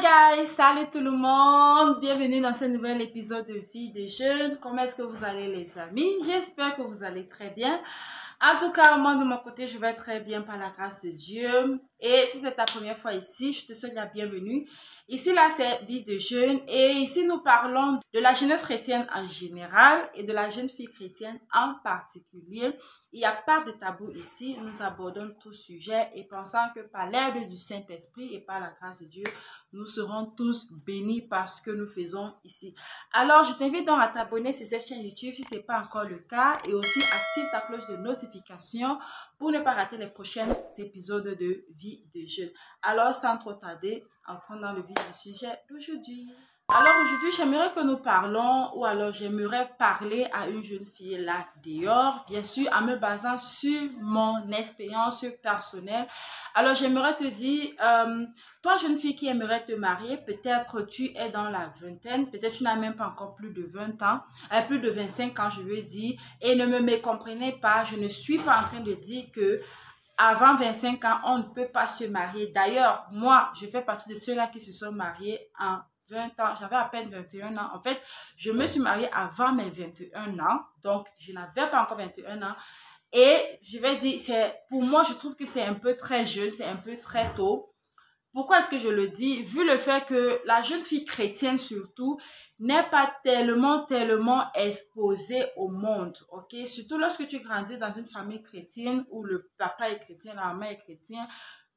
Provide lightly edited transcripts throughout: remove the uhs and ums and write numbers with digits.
Hi guys, salut tout le monde, bienvenue dans ce nouvel épisode de Vie de Jeune. Comment est-ce que vous allez les amis? J'espère que vous allez très bien. En tout cas, moi de mon côté, je vais très bien par la grâce de Dieu. Et si c'est ta première fois ici, je te souhaite la bienvenue. Ici, là, c'est Vie de Jeune. Et ici, nous parlons de la jeunesse chrétienne en général et de la jeune fille chrétienne en particulier. Il n'y a pas de tabou ici. Nous abordons tout sujet et pensant que par l'aide du Saint-Esprit et par la grâce de Dieu, nous serons tous bénis par ce que nous faisons ici. Alors, je t'invite donc à t'abonner sur cette chaîne YouTube si ce n'est pas encore le cas et aussi active ta cloche de notification pour ne pas rater les prochains épisodes de Vie de Jeune. Alors, sans trop tarder, entrons dans le vif du sujet d'aujourd'hui. Alors aujourd'hui, j'aimerais que nous parlons, ou alors j'aimerais parler à une jeune fille là dehors, bien sûr en me basant sur mon expérience personnelle. Alors j'aimerais te dire, toi jeune fille qui aimerait te marier, peut-être tu es dans la vingtaine, peut-être tu n'as même pas encore plus de 20 ans, plus de 25 ans je veux dire, et ne me mécomprenez pas, je ne suis pas en train de dire que avant 25 ans, on ne peut pas se marier. D'ailleurs, moi, je fais partie de ceux-là qui se sont mariés en 20 ans. J'avais à peine 21 ans. En fait, je me suis mariée avant mes 21 ans. Donc, je n'avais pas encore 21 ans. Et je vais dire, pour moi, je trouve que c'est un peu très jeune, c'est un peu très tôt. Pourquoi est-ce que je le dis? Vu le fait que la jeune fille chrétienne surtout n'est pas tellement exposée au monde, ok? Surtout lorsque tu grandis dans une famille chrétienne où le papa est chrétien, la maman est chrétienne,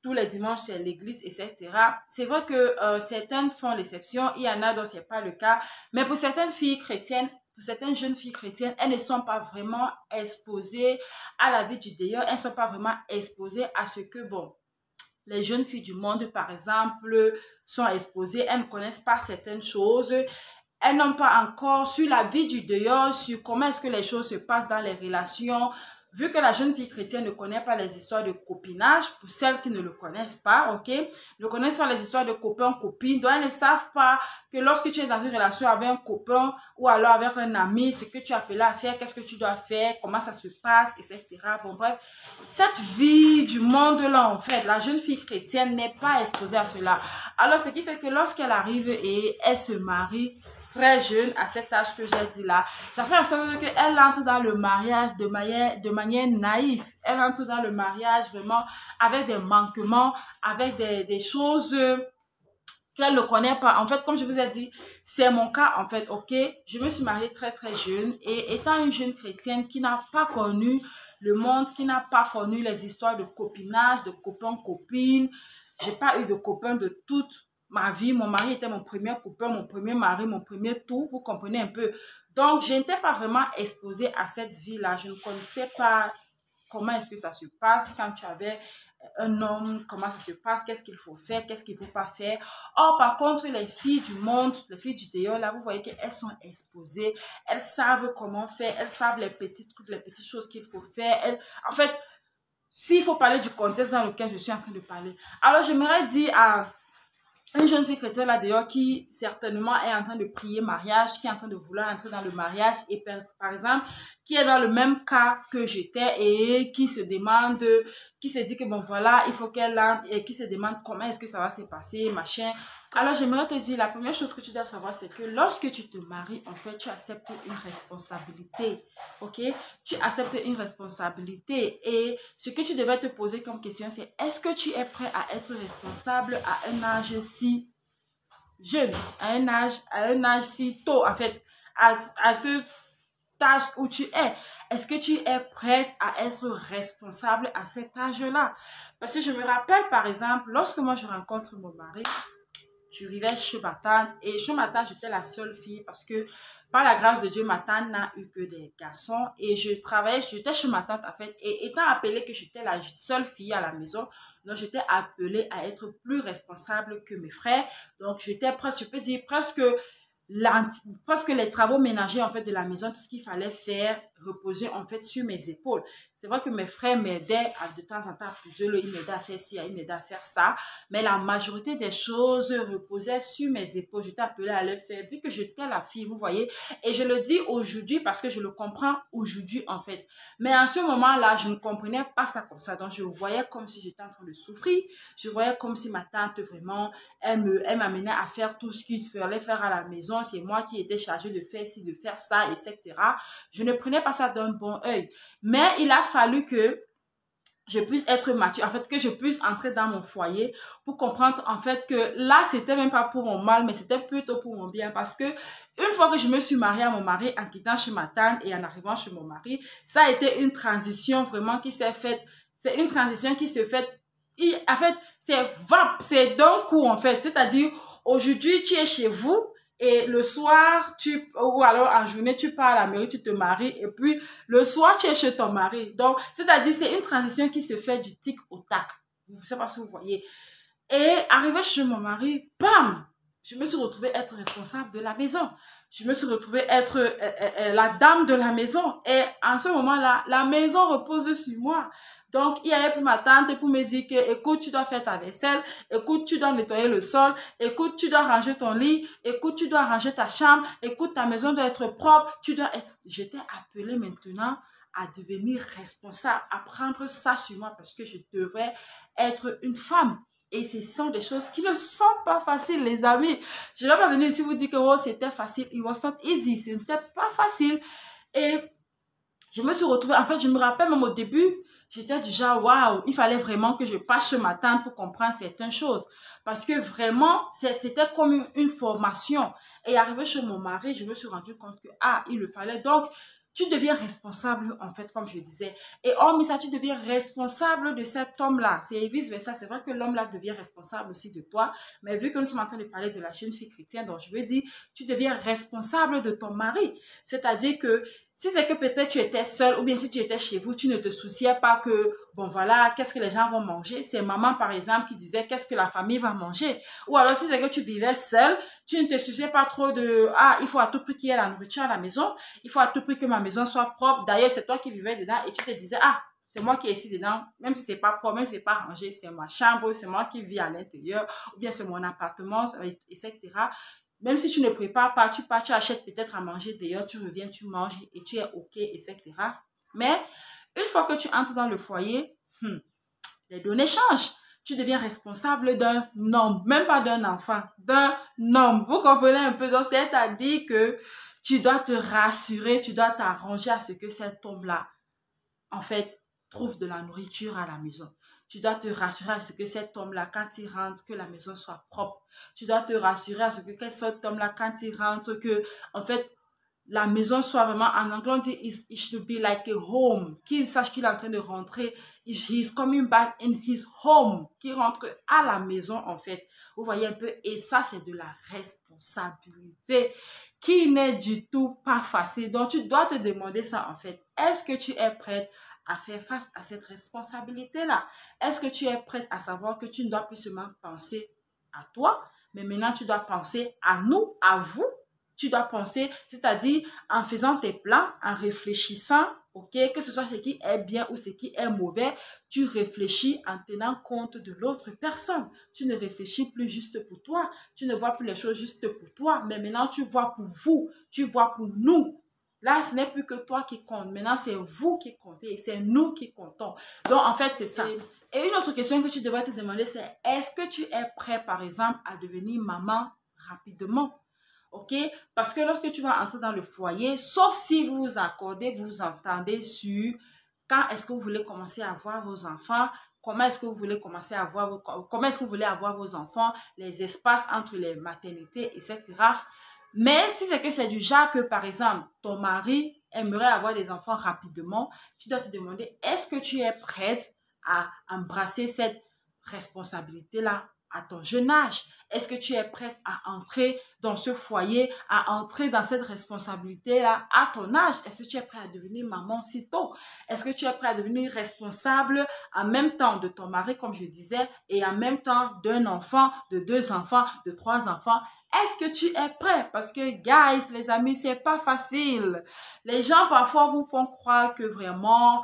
tous les dimanches c'est l'église, etc. C'est vrai que certaines font l'exception, il y en a dont c'est pas le cas, mais pour certaines filles chrétiennes, pour certaines jeunes filles chrétiennes, elles ne sont pas vraiment exposées à la vie du dehors, elles ne sont pas vraiment exposées à ce que, bon, les jeunes filles du monde, par exemple, sont exposées, elles ne connaissent pas certaines choses, elles n'ont pas encore sur la vie du dehors, sur comment est-ce que les choses se passent dans les relations. Vu que la jeune fille chrétienne ne connaît pas les histoires de copinage, pour celles qui ne le connaissent pas, ok, ne connaissent pas les histoires de copains, copines, donc elles ne savent pas que lorsque tu es dans une relation avec un copain ou alors avec un ami, ce que tu as appelé à faire, qu'est-ce que tu dois faire, comment ça se passe, etc. Bon, bref, cette vie du monde-là, en fait, la jeune fille chrétienne n'est pas exposée à cela. Alors, ce qui fait que lorsqu'elle arrive et elle se marie, très jeune, à cet âge que j'ai dit là, ça fait en sorte qu'elle entre dans le mariage de manière naïve. Elle entre dans le mariage vraiment avec des manquements, avec des choses qu'elle ne connaît pas. En fait, comme je vous ai dit, c'est mon cas en fait, ok? Je me suis mariée très jeune et étant une jeune chrétienne qui n'a pas connu le monde, qui n'a pas connu les histoires de copinage, de copains, copines, j'ai pas eu de copains de toute ma vie. Mon mari était mon premier copain, mon premier mari, mon premier tout. Vous comprenez un peu. Donc, je n'étais pas vraiment exposée à cette vie-là. Je ne connaissais pas comment est-ce que ça se passe quand tu avais un homme, comment ça se passe, qu'est-ce qu'il faut faire, qu'est-ce qu'il ne faut pas faire. Or, par contre, les filles du monde, les filles du dehors, là, vous voyez qu'elles sont exposées. Elles savent comment faire, elles savent les petites trucs, les petites choses qu'il faut faire. En fait, s'il faut parler du contexte dans lequel je suis en train de parler. Alors, j'aimerais dire à une jeune fille chrétienne là dehors qui certainement est en train de prier mariage, qui est en train de vouloir entrer dans le mariage et par exemple, qui est dans le même cas que j'étais et qui se demande, qui se dit que bon voilà, il faut qu'elle entre et qui se demande comment est-ce que ça va se passer, machin. Alors j'aimerais te dire, la première chose que tu dois savoir, c'est que lorsque tu te maries, en fait, tu acceptes une responsabilité, ok? Tu acceptes une responsabilité et ce que tu devrais te poser comme question, c'est est-ce que tu es prêt à être responsable à un âge si jeune, à un âge si tôt, en fait, à ce âge où tu es. Est-ce que tu es prête à être responsable à cet âge-là? Parce que je me rappelle, par exemple, lorsque moi je rencontre mon mari, je vivais chez ma tante et chez ma tante, j'étais la seule fille parce que par la grâce de Dieu, ma tante n'a eu que des garçons et je travaillais, j'étais chez ma tante en fait et étant appelée que j'étais la seule fille à la maison, donc j'étais appelée à être plus responsable que mes frères. Donc j'étais presque, je peux dire presque les travaux ménagers en fait de la maison, tout ce qu'il fallait faire, reposait en fait sur mes épaules. C'est vrai que mes frères m'aidaient de temps en temps à plusieurs, ils m'aidaient à faire ci, ils m'aidaient à faire ça, mais la majorité des choses reposaient sur mes épaules. J'étais appelée à le faire, vu que j'étais la fille, vous voyez. Et je le dis aujourd'hui parce que je le comprends aujourd'hui en fait. Mais en ce moment-là, je ne comprenais pas ça comme ça. Donc, je voyais comme si j'étais en train de souffrir. Je voyais comme si ma tante vraiment, elle m'amenait à faire tout ce qu'il fallait faire à la maison. C'est moi qui étais chargée de faire ci, de faire ça, etc. Je ne prenais pas ça d'un bon œil. Mais il a fallu que je puisse être mature, en fait, que je puisse entrer dans mon foyer pour comprendre, en fait, que là, c'était même pas pour mon mal, mais c'était plutôt pour mon bien, parce que une fois que je me suis mariée à mon mari, en quittant chez ma tante et en arrivant chez mon mari, ça a été une transition vraiment qui s'est faite, c'est une transition qui se fait, en fait, c'est d'un coup, en fait, c'est-à-dire, aujourd'hui, tu es chez vous, et le soir, ou alors en journée, tu pars à la mairie, tu te maries, et puis le soir, tu es chez ton mari. Donc, c'est-à-dire, c'est une transition qui se fait du tic au tac. Je ne sais pas si vous voyez. Et arrivé chez mon mari, bam! Je me suis retrouvée être responsable de la maison. Je me suis retrouvée être la dame de la maison. Et en ce moment-là, la maison repose sur moi. Donc, il y avait plus ma tante pour me dire que, écoute, tu dois faire ta vaisselle, écoute, tu dois nettoyer le sol, écoute, tu dois ranger ton lit, écoute, tu dois ranger ta chambre, écoute, ta maison doit être propre, tu dois être... J'étais appelée maintenant à devenir responsable, à prendre ça sur moi parce que je devrais être une femme. Et ce sont des choses qui ne sont pas faciles, les amis. Je ne vais pas venir ici vous dire que oh, c'était facile. It was not easy. Ce n'était pas facile. Et je me suis retrouvée, en fait, je me rappelle même au début, j'étais du genre, waouh, il fallait vraiment que je passe chez ma tante pour comprendre certaines choses. Parce que vraiment, c'était comme une formation. Et arrivé chez mon mari, je me suis rendu compte que, ah, il le fallait. Donc, tu deviens responsable, en fait, comme je disais. Et hormis ça, tu deviens responsable de cet homme-là. C'est vice-versa. C'est vrai que l'homme-là devient responsable aussi de toi. Mais vu que nous sommes en train de parler de la jeune fille chrétienne, donc je veux dire, tu deviens responsable de ton mari. C'est-à-dire que si c'est que peut-être tu étais seule ou bien si tu étais chez vous, tu ne te souciais pas que, bon voilà, qu'est-ce que les gens vont manger. C'est maman, par exemple, qui disait qu'est-ce que la famille va manger. Ou alors si c'est que tu vivais seule, tu ne te souciais pas trop de, ah, il faut à tout prix qu'il y ait la nourriture à la maison. Il faut à tout prix que ma maison soit propre. D'ailleurs, c'est toi qui vivais dedans et tu te disais, ah, c'est moi qui est ici dedans, même si c'est pas propre, même si c'est pas rangé, c'est ma chambre, c'est moi qui vis à l'intérieur, ou bien c'est mon appartement, etc. Même si tu ne prépares pas, tu pars, tu achètes peut-être à manger dehors, tu reviens, tu manges et tu es OK, etc. Mais une fois que tu entres dans le foyer, les données changent. Tu deviens responsable d'un homme, même pas d'un enfant, d'un homme. Vous comprenez un peu? Donc, c'est-à-dire que tu dois te rassurer, tu dois t'arranger à ce que cet homme-là, en fait, trouve de la nourriture à la maison. Tu dois te rassurer à ce que cet homme-là, quand il rentre, que la maison soit propre. Tu dois te rassurer à ce que cet homme-là, quand il rentre, que, en fait, la maison soit vraiment, en anglais, on dit, it should be like a home. Qu'il sache qu'il est en train de rentrer. He's coming back in his home. Qu'il rentre à la maison, en fait. Vous voyez un peu? Et ça, c'est de la responsabilité qui n'est du tout pas facile. Donc, tu dois te demander ça, en fait. Est-ce que tu es prête à faire face à cette responsabilité-là? Est-ce que tu es prête à savoir que tu ne dois plus seulement penser à toi, mais maintenant tu dois penser à nous, à vous? Tu dois penser, c'est-à-dire en faisant tes plans, en réfléchissant, ok, que ce soit ce qui est bien ou ce qui est mauvais, tu réfléchis en tenant compte de l'autre personne. Tu ne réfléchis plus juste pour toi, tu ne vois plus les choses juste pour toi, mais maintenant tu vois pour vous, tu vois pour nous. Là, ce n'est plus que toi qui compte. Maintenant, c'est vous qui comptez et c'est nous qui comptons. Donc, en fait, c'est ça. Et une autre question que tu devrais te demander, c'est est-ce que tu es prêt, par exemple, à devenir maman rapidement? OK? Parce que lorsque tu vas entrer dans le foyer, sauf si vous vous accordez, vous vous entendez sur quand est-ce que vous voulez commencer à avoir vos enfants, comment est-ce que vous voulez commencer à avoir comment est-ce que vous voulez avoir vos enfants, les espaces entre les maternités, etc. Mais si c'est que c'est du genre que, par exemple, ton mari aimerait avoir des enfants rapidement, tu dois te demander, est-ce que tu es prête à embrasser cette responsabilité-là à ton jeune âge? Est-ce que tu es prête à entrer dans ce foyer, à entrer dans cette responsabilité-là à ton âge? Est-ce que tu es prête à devenir maman si tôt? Est-ce que tu es prête à devenir responsable en même temps de ton mari, comme je disais, et en même temps d'un enfant, de 2 enfants, de 3 enfants? Est-ce que tu es prêt? Parce que, guys, les amis, c'est pas facile. Les gens, parfois, vous font croire que vraiment,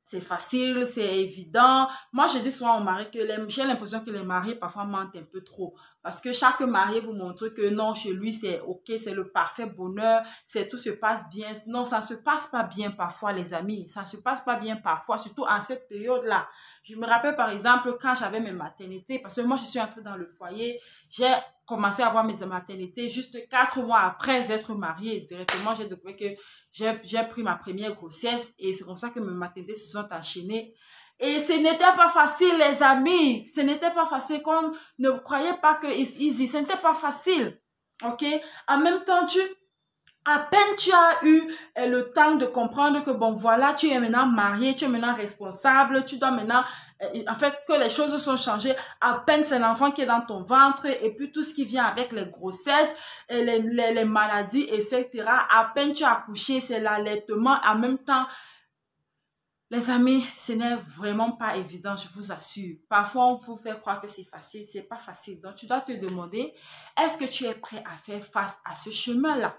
c'est facile, c'est évident. Moi, je dis souvent au mari que j'ai l'impression que les mariés parfois mentent un peu trop. Parce que chaque marié vous montre que non, chez lui, c'est OK, c'est le parfait bonheur, tout se passe bien. Non, ça ne se passe pas bien parfois, les amis. Ça ne se passe pas bien parfois, surtout en cette période-là. Je me rappelle, par exemple, quand j'avais mes maternités, parce que moi, je suis entrée dans le foyer, j'ai commencé à avoir mes maternités juste 4 mois après être mariée. Directement, j'ai découvert que j'ai pris ma première grossesse et c'est comme ça que mes maternités se sont enchaînées. Et ce n'était pas facile, les amis. Ce n'était pas facile. Qu'on ne croyait pas que easy. Ce n'était pas facile. OK? En même temps, à peine tu as eu le temps de comprendre que bon, voilà, tu es maintenant marié, tu es maintenant responsable, tu dois maintenant, en fait, que les choses sont changées. À peine c'est l'enfant qui est dans ton ventre et puis tout ce qui vient avec les grossesses, et les maladies, etc. À peine tu as accouché, c'est l'allaitement. En même temps, les amis, ce n'est vraiment pas évident, je vous assure. Parfois, on vous fait croire que c'est facile, c'est pas facile. Donc, tu dois te demander, est-ce que tu es prêt à faire face à ce chemin-là?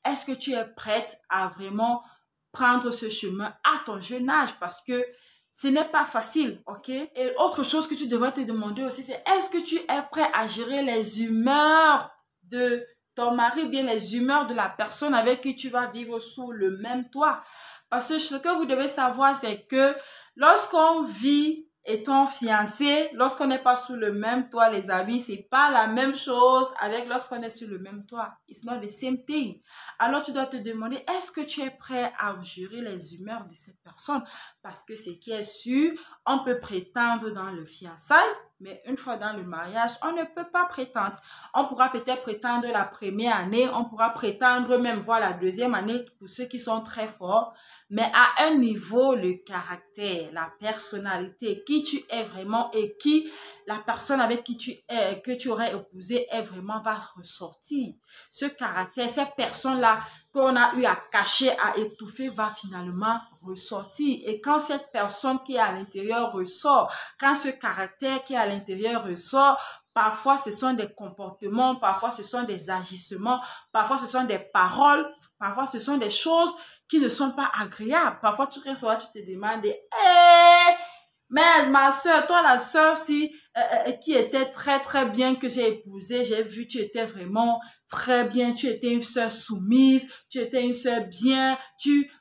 Est-ce que tu es prête à vraiment prendre ce chemin à ton jeune âge? Parce que ce n'est pas facile, ok? Et autre chose que tu devrais te demander aussi, c'est est-ce que tu es prêt à gérer les humeurs de ton mari ou bien les humeurs de la personne avec qui tu vas vivre sous le même toit? Parce que ce que vous devez savoir, c'est que lorsqu'on vit étant fiancé, lorsqu'on n'est pas sous le même toit, les amis, c'est pas la même chose avec lorsqu'on est sur le même toit. It's not the same thing. Alors, tu dois te demander, est-ce que tu es prêt à gérer les humeurs de cette personne? Parce que ce qui est sûr, on peut prétendre dans le fiançailles, mais une fois dans le mariage, on ne peut pas prétendre. On pourra peut-être prétendre la première année, on pourra prétendre même voir la deuxième année pour ceux qui sont très forts. Mais à un niveau, le caractère, la personnalité, qui tu es vraiment et qui la personne avec qui tu es, que tu aurais épousé est vraiment va ressortir. Ce caractère, cette personne-là qu'on a eu à cacher, à étouffer, va finalement ressortir. Et quand cette personne qui est à l'intérieur ressort, quand ce caractère qui est à l'intérieur ressort, parfois ce sont des comportements, parfois ce sont des agissements, parfois ce sont des paroles, parfois ce sont des choses qui ne sont pas agréables. Parfois, tu reçois, tu te demandes, mais ma soeur, toi la soeur qui était très très bien que j'ai épousée, j'ai vu, tu étais vraiment très bien, tu étais une soeur soumise, tu étais une soeur bien, tu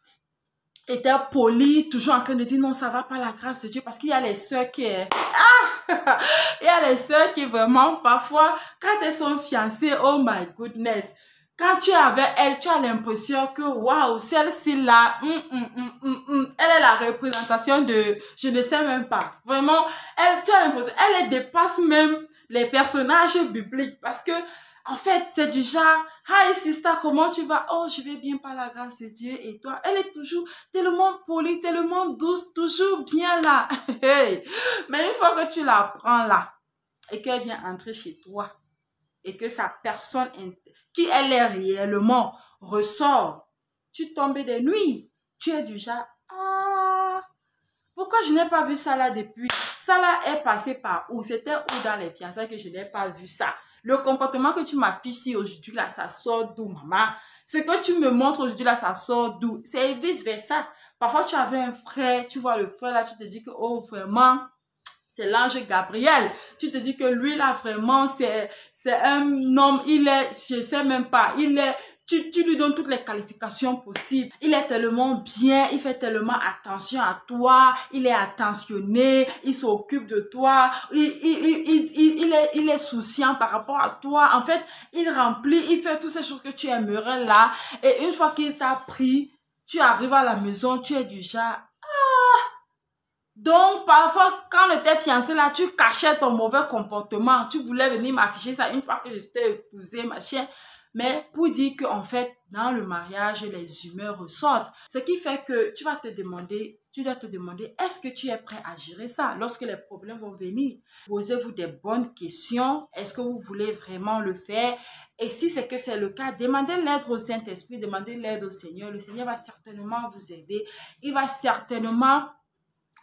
étais polie, toujours en train de dire non, ça va pas la grâce de Dieu, parce qu'il y a les soeurs qui il y a les soeurs qui vraiment parfois, quand elles sont fiancées, oh my goodness, quand tu es avec elle, tu as l'impression que, waouh, celle-ci-là, elle est la représentation de, je ne sais même pas. Vraiment, tu as l'impression, elle dépasse même les personnages bibliques. Parce que, en fait, c'est du genre, hi sister, comment tu vas? Oh, je vais bien par la grâce de Dieu. Et toi, elle est toujours tellement polie, tellement douce, toujours bien là. Mais une fois que tu la prends là, et qu'elle vient entrer chez toi, et que sa personne qui elle est réellement ressort, tu tombes des nuits. Tu es du genre, pourquoi je n'ai pas vu ça là depuis? Ça là est passé par où? C'était où dans les fiançailles que je n'ai pas vu ça? Le comportement que tu m'affiches aujourd'hui là, ça sort d'où, maman? Ce que tu me montres aujourd'hui là, ça sort d'où? C'est vice versa. Parfois tu avais un frère, tu vois le frère là, tu te dis que, oh vraiment, c'est l'ange Gabriel. Tu te dis que lui là vraiment c'est un homme, il est, je sais même pas, il est, tu lui donnes toutes les qualifications possibles. Il est tellement bien, il fait tellement attention à toi, il est attentionné, il s'occupe de toi, il est souciant par rapport à toi. En fait, il remplit, il fait toutes ces choses que tu aimerais là. Et une fois qu'il t'a pris, tu arrives à la maison, tu es du genre, donc, parfois, quand on était fiancé là, tu cachais ton mauvais comportement. Tu voulais venir m'afficher ça une fois que je t'ai épousé, machin. Mais pour dire qu'en fait, dans le mariage, les humeurs ressortent. Ce qui fait que tu vas te demander, tu dois te demander, est-ce que tu es prêt à gérer ça? Lorsque les problèmes vont venir, posez-vous des bonnes questions. Est-ce que vous voulez vraiment le faire? Et si c'est que c'est le cas, demandez l'aide au Saint-Esprit, demandez l'aide au Seigneur. Le Seigneur va certainement vous aider. Il va certainement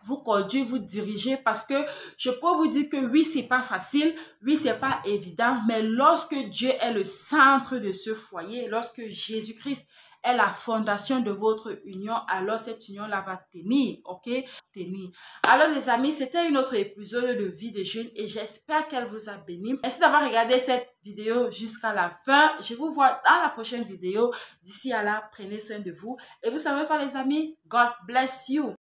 vous conduire, vous diriger, parce que je peux vous dire que oui, c'est pas facile, oui, c'est pas évident, mais lorsque Dieu est le centre de ce foyer, lorsque Jésus-Christ est la fondation de votre union, alors cette union-là va tenir, ok? Tenir. Alors les amis, c'était une autre épisode de Vie de Jeune et j'espère qu'elle vous a béni. Merci d'avoir regardé cette vidéo jusqu'à la fin. Je vous vois dans la prochaine vidéo. D'ici à là, prenez soin de vous. Et vous savez quoi les amis? God bless you.